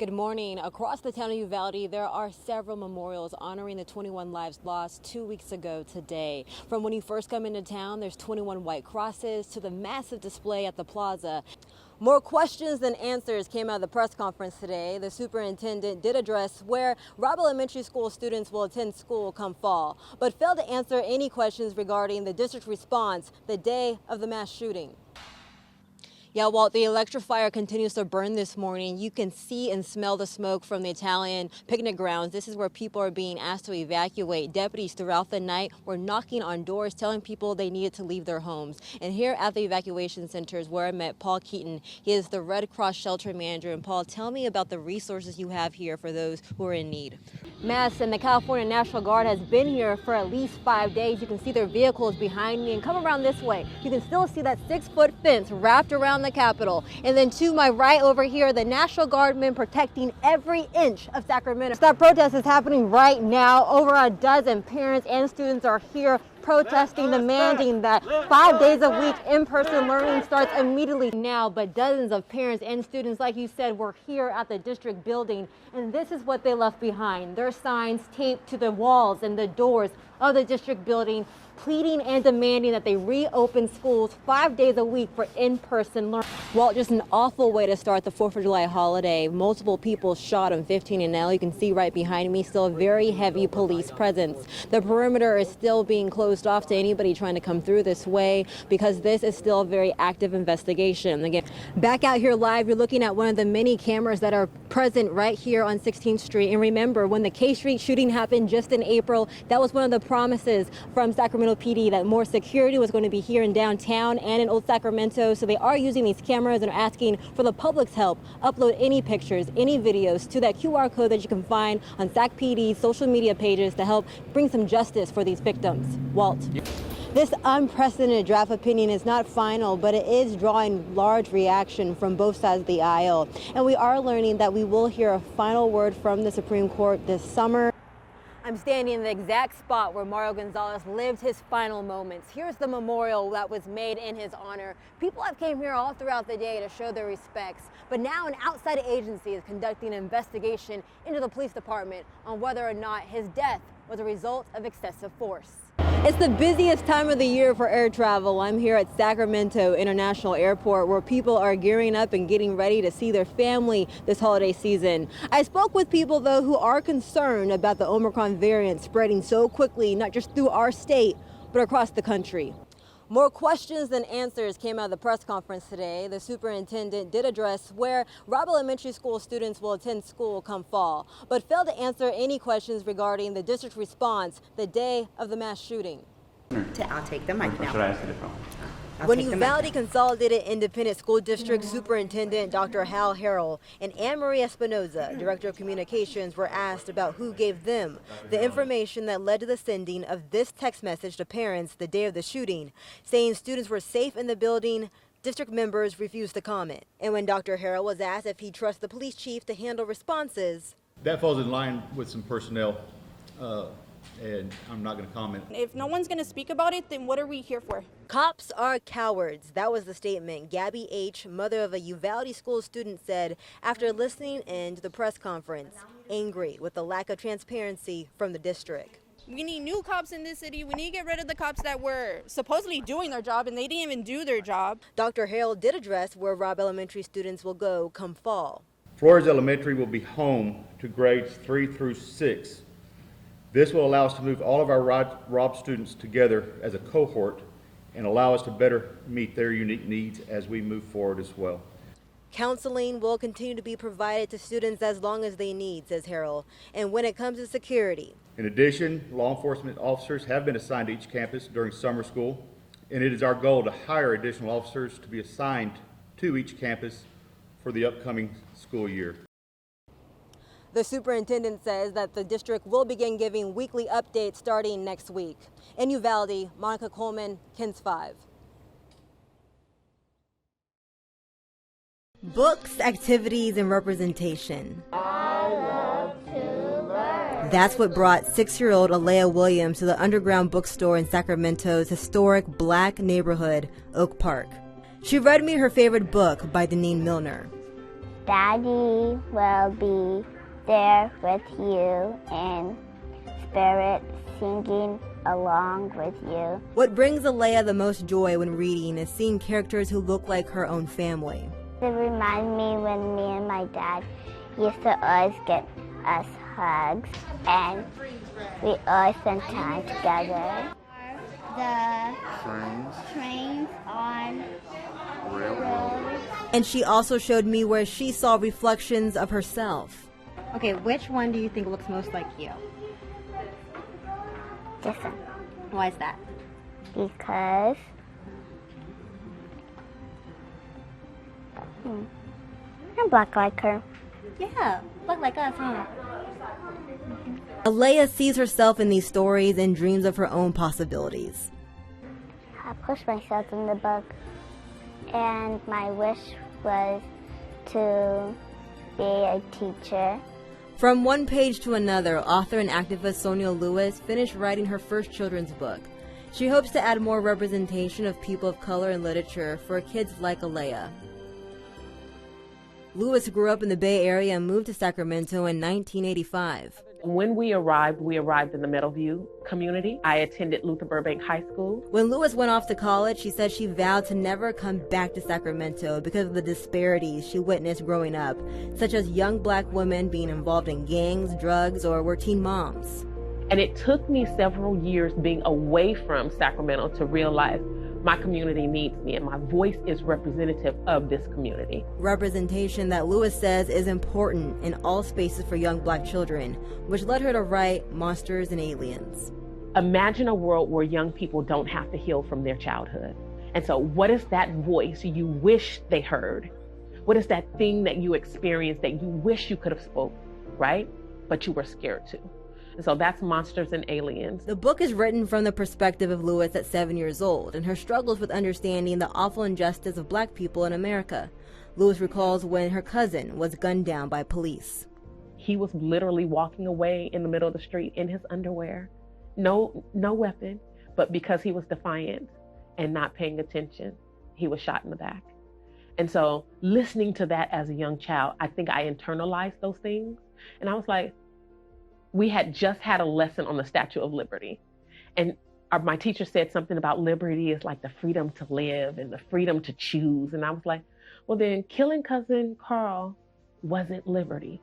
Good morning. Across the town of Uvalde, there are several memorials honoring the 21 lives lost 2 weeks ago today. From when you first come into town, there's 21 white crosses to the massive display at the plaza. More questions than answers came out of the press conference today. The superintendent did address where Robb Elementary School students will attend school come fall, but failed to answer any questions regarding the district's response the day of the mass shooting. Yeah, while the electrifier continues to burn this morning, you can see and smell the smoke from the Italian picnic grounds. This is where people are being asked to evacuate. Deputies throughout the night were knocking on doors, telling people they needed to leave their homes. And here at the evacuation center is where I met Paul Keaton. He is the Red Cross shelter manager. And Paul, tell me about the resources you have here for those who are in need. Mass and the California National Guard has been here for at least 5 days. You can see their vehicles behind me, and come around this way. You can still see that 6-foot fence wrapped around the Capitol. And then to my right over here, the National Guardmen protecting every inch of Sacramento. That protest is happening right now. Over a dozen parents and students are here protesting, demanding that 5 days a week in-person learning starts immediately now. But dozens of parents and students, like you said, were here at the district building, and this is what they left behind. Their signs taped to the walls and the doors of the district building, pleading and demanding that they reopen schools 5 days a week for in-person learning. Well, just an awful way to start the 4th of July holiday. Multiple people shot on 15 and L. You can see right behind me still a very heavy police presence. The perimeter is still being closed off to anybody trying to come through this way because this is still a very active investigation. Again, back out here live, you're looking at one of the many cameras that are present right here on 16th Street. And remember, when the K Street shooting happened just in April, that was one of the promises from Sacramento PD that more security was going to be here in downtown and in Old Sacramento. So they are using these cameras and are asking for the public's help. Upload any pictures, any videos to that QR code that you can find on Sac PD's social media pages to help bring some justice for these victims. Walt. This unprecedented draft opinion is not final, but it is drawing large reaction from both sides of the aisle. And we are learning that we will hear a final word from the Supreme Court this summer. I'm standing in the exact spot where Mario Gonzalez lived his final moments. Here's the memorial that was made in his honor. People have came here all throughout the day to show their respects, but now an outside agency is conducting an investigation into the police department on whether or not his death was a result of excessive force. It's the busiest time of the year for air travel. I'm here at Sacramento International Airport, where people are gearing up and getting ready to see their family this holiday season. I spoke with people, though, who are concerned about the Omicron variant spreading so quickly, not just through our state, but across the country. More questions than answers came out of the press conference today. The superintendent did address where Robb Elementary School students will attend school come fall, but failed to answer any questions regarding the district's response the day of the mass shooting. I'll take the mic now. Should I ask it from? When Uvalde Consolidated Independent School District Superintendent Dr. Hal Harrell and Anne Marie Espinoza, Director of Communications, were asked about who gave them the information that led to the sending of this text message to parents the day of the shooting, saying students were safe in the building, district members refused to comment. And when Dr. Harrell was asked if he trusts the police chief to handle responses, that falls in line with some personnel, and I'm not going to comment. If no one's going to speak about it, then what are we here for? Cops are cowards. That was the statement Gabby H., mother of a Uvalde school student, said after listening in to the press conference, angry with the lack of transparency from the district. We need new cops in this city. We need to get rid of the cops that were supposedly doing their job, and they didn't even do their job. Dr. Harrell did address where Robb Elementary students will go come fall. Flores Elementary will be home to grades 3 through 6. This will allow us to move all of our Robb students together as a cohort and allow us to better meet their unique needs as we move forward as well. Counseling will continue to be provided to students as long as they need, says Harrell. And when it comes to security. In addition, law enforcement officers have been assigned to each campus during summer school, and it is our goal to hire additional officers to be assigned to each campus for the upcoming school year. The superintendent says that the district will begin giving weekly updates starting next week. In Uvalde, Monica Coleman, KENS 5. Books, activities, and representation. I love to learn. That's what brought 6-year-old Alea Williams to the Underground Bookstore in Sacramento's historic Black neighborhood, Oak Park. She read me her favorite book by Deneen Milner. Daddy will be there with you in spirit, singing along with you. What brings Alea the most joy when reading is seeing characters who look like her own family. It reminds me when me and my dad used to always get us hugs, and we always spend time together. The trains on railroads. And she also showed me where she saw reflections of herself. Okay, which one do you think looks most like you? This one. Why is that? Because I'm black like her. Yeah, look like us, huh? Alea sees herself in these stories and dreams of her own possibilities. I pushed myself in the book, and my wish was to be a teacher. From one page to another, author and activist Sonia Lewis finished writing her first children's book. She hopes to add more representation of people of color in literature for kids like Alea. Lewis grew up in the Bay Area and moved to Sacramento in 1985. When we arrived in the Meadowview community. I attended Luther Burbank High School. When Lewis went off to college, she said she vowed to never come back to Sacramento because of the disparities she witnessed growing up, such as young black women being involved in gangs, drugs, or were teen moms. And it took me several years being away from Sacramento to realize my community needs me and my voice is representative of this community. Representation that Lewis says is important in all spaces for young black children, which led her to write Monsters and Aliens. Imagine a world where young people don't have to heal from their childhood. And so what is that voice you wish they heard? What is that thing that you experienced that you wish you could have spoke, right? But you were scared to. And so that's Monsters and Aliens. The book is written from the perspective of Lewis at 7 years old and her struggles with understanding the awful injustice of black people in America. Lewis recalls when her cousin was gunned down by police. He was literally walking away in the middle of the street in his underwear. No weapon, but because he was defiant and not paying attention, he was shot in the back. And so listening to that as a young child, I think I internalized those things. And I was like, we had just had a lesson on the Statue of Liberty. And my teacher said something about liberty is like the freedom to live and the freedom to choose. And I was like, well, then killing cousin Carl wasn't liberty.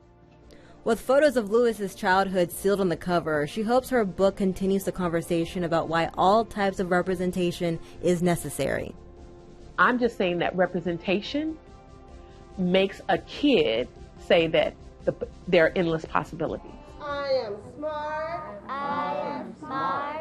With photos of Lewis's childhood sealed on the cover, she hopes her book continues the conversation about why all types of representation is necessary. I'm just saying that representation makes a kid say that there are endless possibilities. I am smart.